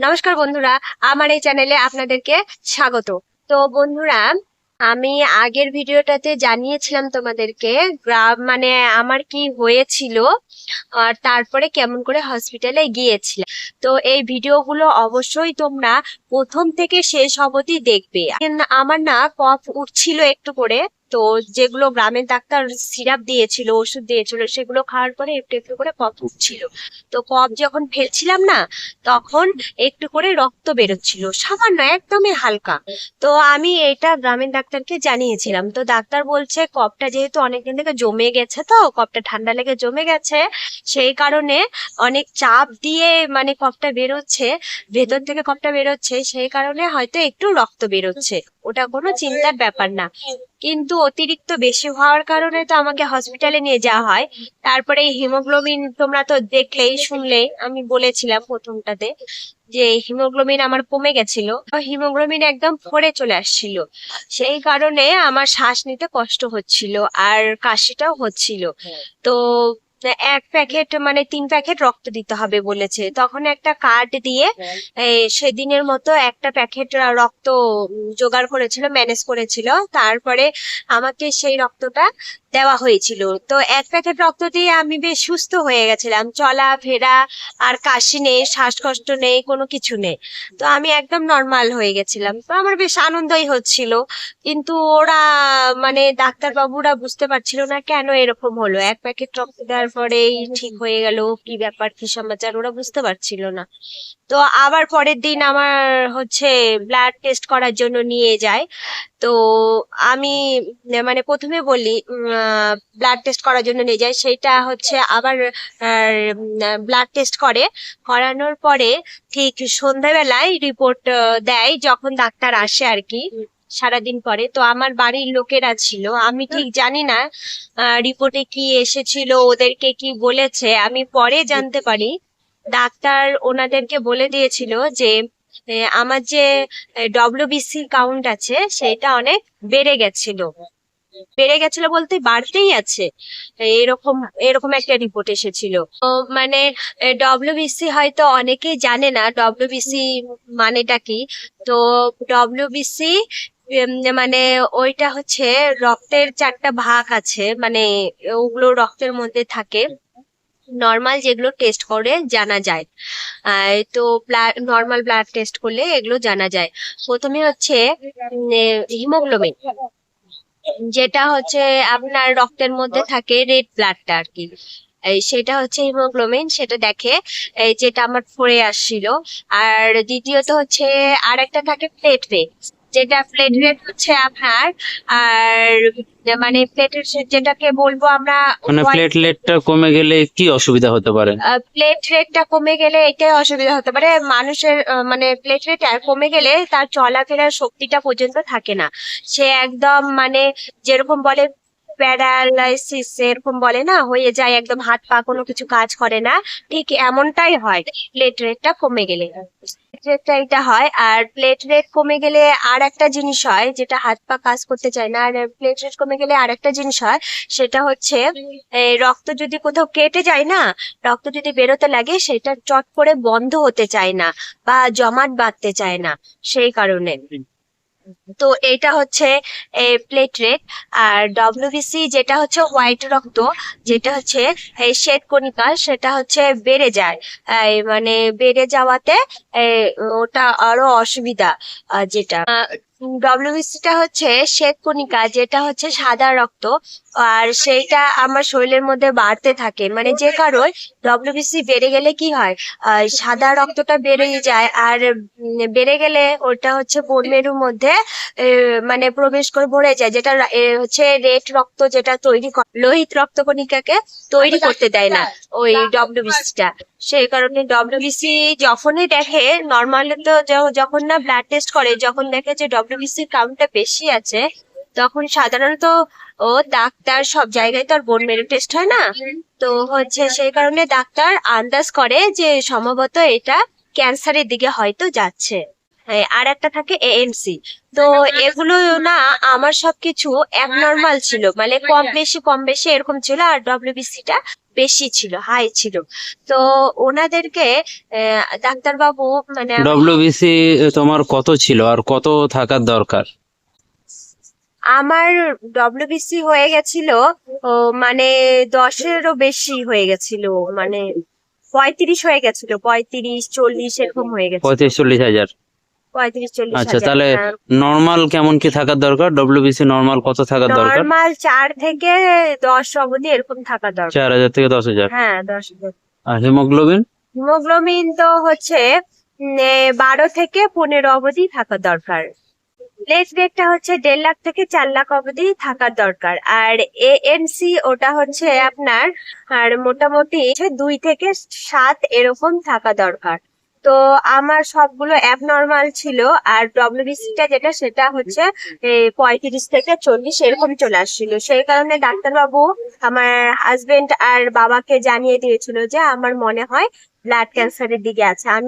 নমস্কার বন্ধুরা, আমার এই চ্যানেলে আপনাদেরকে স্বাগত। তো বন্ধুরা, আমি আগের ভিডিওটাতে জানিয়েছিলাম তোমাদেরকে গ্রাম মানে আমার কি হয়েছিল আর তারপরে কেমন করে হসপিটালে গিয়েছিলাম। তো এই ভিডিওগুলো অবশ্যই তোমরা প্রথম থেকে শেষ অবধি দেখবে। আমার না কফ উঠছিল একটু করে, তো যেগুলো গ্রামের ডাক্তার সিরাপ দিয়েছিল, ওষুধ দিয়েছিল, সেগুলো খাওয়ার পরে একটু একটু করে কফ উঠছিল। তো কফ যখন ফেলছিলাম না, তখন একটু করে রক্ত বেরোচ্ছিল, সামান্য একদমই হালকা। তো আমি এটা গ্রামীণ ডাক্তারকে জানিয়েছিলাম। তো ডাক্তার বলছে কফটা যেহেতু অনেকদিন থেকে জমে গেছে, তো কফটা ঠান্ডা লেগে জমে গেছে, সেই কারণে অনেক চাপ দিয়ে মানে কফটা বেরোচ্ছে, ভেতর থেকে কফটা বেরোচ্ছে, সেই কারণে হয়তো একটু রক্ত বেরোচ্ছে, ওটা কোনো চিন্তার ব্যাপার না। কিন্তু অতিরিক্ত বেশি হওয়ার কারণে তো আমাকে হসপিটালে নিয়ে যাওয়া হয়। তারপরে হিমোগ্লোবিন তোমরা তো দেখলেই শুনলেই, আমি বলেছিলাম প্রথমটাতে যে হিমোগ্লোবিন আমার কমে গেছিল, হিমোগ্লোবিন একদম পড়ে চলে আসছিল। সেই কারণে আমার শ্বাস নিতে কষ্ট হচ্ছিল আর কাশিটাও হচ্ছিল। তো এক প্যাকেট মানে 3 প্যাকেট রক্ত দিতে হবে বলেছে, তখন একটা কার্ড দিয়ে সেদিনের মতো একটা প্যাকেট রক্ত জোগাড় করেছিল, ম্যানেজ করেছিল। তারপরে আমাকে সেই রক্তটা দেওয়া হয়েছিল। তো 1 প্যাকেট রক্ত দিয়ে আমি বেশ সুস্থ হয়ে গেছিলাম, চলা ফেরা আর কাশি নেই, শ্বাসকষ্ট নেই, কোনো কিছু নেই। তো আমি একদম নর্মাল হয়ে গেছিলাম, তো আমার বেশ আনন্দই হচ্ছিল। কিন্তু ওরা মানে ডাক্তার বাবুরা বুঝতে পারছিল না কেন এরকম হলো, 1 প্যাকেট রক্ত দেওয়ার পরেই ঠিক হয়ে গেল, কি ব্যাপার কি সমাচার, ওরা বুঝতে পারছিল না। তো আবার পরের দিন আমার হচ্ছে ব্লাড টেস্ট করার জন্য নিয়ে যায়। তো আমি মানে প্রথমে বলি ব্লাড টেস্ট করার জন্য নিয়ে যায়, সেইটা হচ্ছে আবার ব্লাড টেস্ট করানোর পরে ঠিক সন্ধ্যাবেলায় রিপোর্ট দেয়, যখন ডাক্তার আসে আর কি সারাদিন পরে। তো আমার বাড়ির লোকেরা ছিল, আমি ঠিক জানি না রিপোর্টে কি এসেছিল, ওদেরকে কি বলেছে, আমি পরে জানতে পারি ডাক্তার ওনাদেরকে বলে দিয়েছিল যে আমার যে ডব্লিউবিসি কাউন্ট আছে সেটা অনেক বেড়ে গেছিল। বলতে বাড়তেই আছে, এরকম এরকম একটা রিপোর্ট এসেছিল। তো মানে ডব্লিউবিসি হয়তো অনেকেই জানে না ডব্লিউবিসি মানেটা কি। তো ডব্লিউবিসি মানে ওইটা হচ্ছে রক্তের 4টা ভাগ আছে, মানে ওগুলো রক্তের মধ্যে থাকে। নর্মাল যেগুলো টেস্ট করে জানা যায়, তো নর্মাল ব্লাড টেস্ট করলে এগুলো জানা যায়। প্রথমে হচ্ছে হিমোগ্লোবিন, যেটা হচ্ছে আপনার রক্তের মধ্যে থাকে, রেড ব্লাডটা আর কি, সেটা হচ্ছে হিমোগ্লোবিন, সেটা দেখে যেটা আমার পড়ে আসছিল। আর দ্বিতীয়ত হচ্ছে আর একটা থাকে প্লেটলেট, যেটা প্লেটলেট হচ্ছে আপনার, আর মানে প্লেটের যেটাকে বলবো আমরা মানে প্লেটলেটটা কমে গেলে কি অসুবিধা হতে পারে? প্লেটলেটটা কমে গেলে এটাই অসুবিধা হতে পারে মানুষের, মানে প্লেটলেট কমে গেলে তার চলাফেরার শক্তিটা পর্যন্ত থাকে না। সে একদম মানে যেরকম বলে প্যারালাইসিস এরকম বলে না, হয়ে যায়, একদম হাত পা কোনো কিছু কাজ করে না, ঠিক এমনটাই হয় প্লেটলেটটা কমে গেলে। প্লেটলেটটা এটা হয়, আর প্লেটলেট কমে গেলে আর একটা জিনিস হয়, যেটা হাত পা কাজ করতে চায় না। আর প্লেটলেট কমে গেলে আর একটা জিনিস হয়, সেটা হচ্ছে রক্ত যদি কোথাও কেটে যায় না, রক্ত যদি বেরোতে লাগে, সেটা চট করে বন্ধ হতে চায় না বা জমাট বাঁধতে চায় না, সেই কারণে। তো এটা হচ্ছে প্লেটলেট। আর ডব্লিউবিসি যেটা হচ্ছে হোয়াইট রক্ত, যেটা হচ্ছে শ্বেত কণিকা, সেটা হচ্ছে বেড়ে যায়। মানে বেড়ে যাওয়াতে ওটা আরো অসুবিধা। যেটা ডব্লিউবিসিটা হচ্ছে শ্বেত কণিকা, যেটা হচ্ছে সাদা রক্ত, আর সেইটা আমার শরীরের মধ্যে বাড়তে থাকে, মানে যে কারণ ডব্লিউবিসি বেড়ে গেলে কি হয়, সাদা রক্তটা বেড়ে যায়, আর বেড়ে গেলে ওটা হচ্ছে বোন মেরুর মধ্যে মানে প্রবেশ করে ভরে যায়, যেটা হচ্ছে রেড রক্ত, যেটা তৈরি লোহিত রক্তকণিকাকে তৈরি করতে দেয় না ওই ডব্লিউবিসিটা। সেই কারণে ডব্লিউবিসি যখনই দেখে, নর্মালি তো যখন না ব্লাড টেস্ট করে, যখন দেখে যে ডব্লিউবিসি কাউন্টটা বেশি আছে, তখন সাধারণত ও ডাক্তার, সব জায়গায় তো আর বোন মেরু টেস্ট হয় না, তো হচ্ছে সেই কারণে ডাক্তার আন্দাজ করে যে সম্ভবত এটা ক্যান্সারের দিকে হয়তো যাচ্ছে। আর একটা থাকে এএনসি। তো এগুলো না আমার সবকিছু অ্যাবনর্মাল ছিল, মানে কম বেশি এরকম ছিল, আর ডব্লিউবিসি টা বেশি ছিল, হাই ছিল। তো ওনাদেরকে ডাক্তারবাবু মানে ডব্লিউবিসি তোমার কত ছিল আর কত থাকার দরকার? আমার ডব্লিউবিসি হয়ে গেছিল মানে 10-এরও বেশি হয়ে গেছিল, মানে 35 হয়ে গেছিল, 35-40 এরকম হয়ে গেছিল। 35-40 হাজার। 35-40 আচ্ছা, হাজার, তাহলে হ্যাঁ। নর্মাল কেমন কি থাকার দরকার? ডব্লিউবিসি নর্মাল কত থাকার দরকার? নর্মাল 4 থেকে 10 অবধি এরকম থাকা দরকার। 4000 থেকে 10,000। হ্যাঁ, 10। আর হিমোগ্লোবিন? হিমোগ্লোবিন তো হচ্ছে 12 থেকে 15 অবধি থাকা দরকার। প্লেটলেটটা হচ্ছে 1.5 লাখ থেকে 4 লাখ অবধি থাকার দরকার। আর এএনসি ওটা হচ্ছে আপনার আর মোটামুটি 2 থেকে 7 এরকম থাকা দরকার। তো আমার সবগুলো অ্যাবনর্মাল ছিল, আর ডব্লিউবিসিটা যেটা সেটা হচ্ছে 35 থেকে 40 এরকম চলে আসছিল। সেই কারণে ডাক্তারবাবু আমার হাজবেন্ড আর বাবাকে জানিয়ে দিয়েছিল যে আমার মনে হয় ব্লাড ক্যান্সারের দিকে আছে। আমি